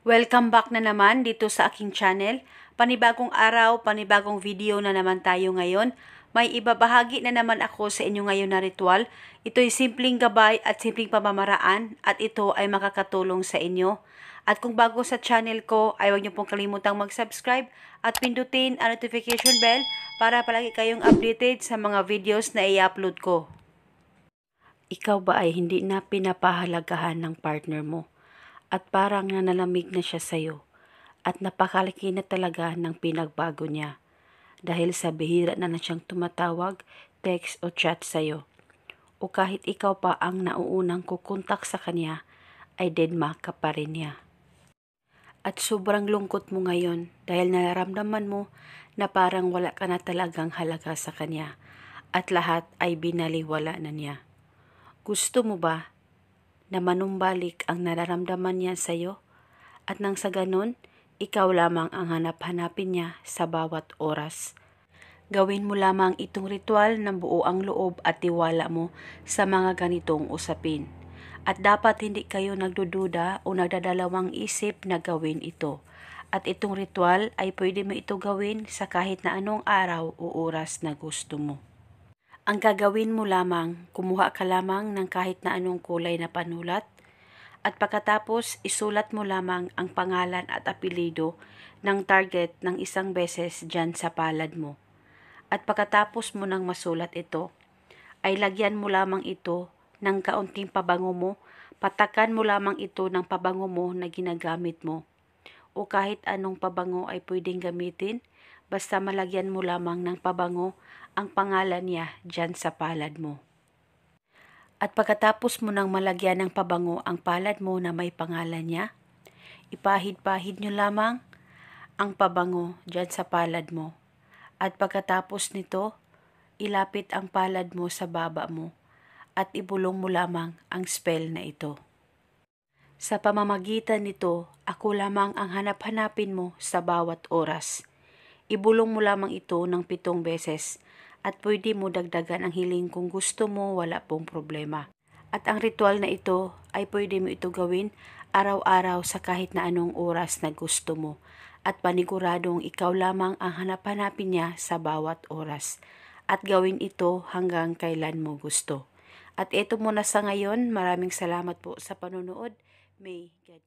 Welcome back na naman dito sa aking channel. Panibagong araw, panibagong video na naman tayo ngayon. May ibabahagi na naman ako sa inyo ngayon na ritual. Ito'y simpleng gabay at simpleng pamamaraan at ito ay makakatulong sa inyo. At kung bago sa channel ko, ay huwag niyo pong kalimutang mag-subscribe at pindutin ang notification bell para palagi kayong updated sa mga videos na i-upload ko. Ikaw ba ay hindi na pinapahalagahan ng partner mo? At parang nanalamig na siya sa'yo at napakalaki na talaga ng pinagbago niya dahil sa bihira na siyang tumatawag, text o chat sa'yo. O kahit ikaw pa ang nauunang kukontak sa kanya, ay dedma ka pa rin niya. At sobrang lungkot mo ngayon dahil nararamdaman mo na parang wala ka na talagang halaga sa kanya at lahat ay binaliwala na niya. Gusto mo ba na manumbalik ang nararamdaman niya sa iyo at nang sa ganun, ikaw lamang ang hanap-hanapin niya sa bawat oras. Gawin mo lamang itong ritual ng buo ang loob at tiwala mo sa mga ganitong usapin. At dapat hindi kayo nagdududa o nagdadalawang isip na gawin ito. At itong ritual ay pwede mo ito gawin sa kahit na anong araw o oras na gusto mo. Ang gagawin mo lamang, kumuha ka lamang ng kahit na anong kulay na panulat at pagkatapos isulat mo lamang ang pangalan at apelyido ng target ng isang beses dyan sa palad mo. At pagkatapos mo nang masulat ito, ay lagyan mo lamang ito ng kaunting pabango mo, patakan mo lamang ito ng pabango mo na ginagamit mo. O kahit anong pabango ay pwedeng gamitin, basta malagyan mo lamang ng pabango ang pangalan niya dyan sa palad mo. At pagkatapos mo nang malagyan ng pabango ang palad mo na may pangalan niya, ipahid-pahid nyo lamang ang pabango dyan sa palad mo. At pagkatapos nito, ilapit ang palad mo sa baba mo at ibulong mo lamang ang spell na ito. Sa pamamagitan nito, ako lamang ang hanap-hanapin mo sa bawat oras. Ibulong mo lamang ito ng 7 beses at pwede mo dagdagan ang hiling kung gusto mo, wala pong problema. At ang ritual na ito ay pwede mo ito gawin araw-araw sa kahit na anong oras na gusto mo. At paniguradong ikaw lamang ang hanap-hanapin niya sa bawat oras. At gawin ito hanggang kailan mo gusto. At ito muna sa ngayon, maraming salamat po sa panonood. May God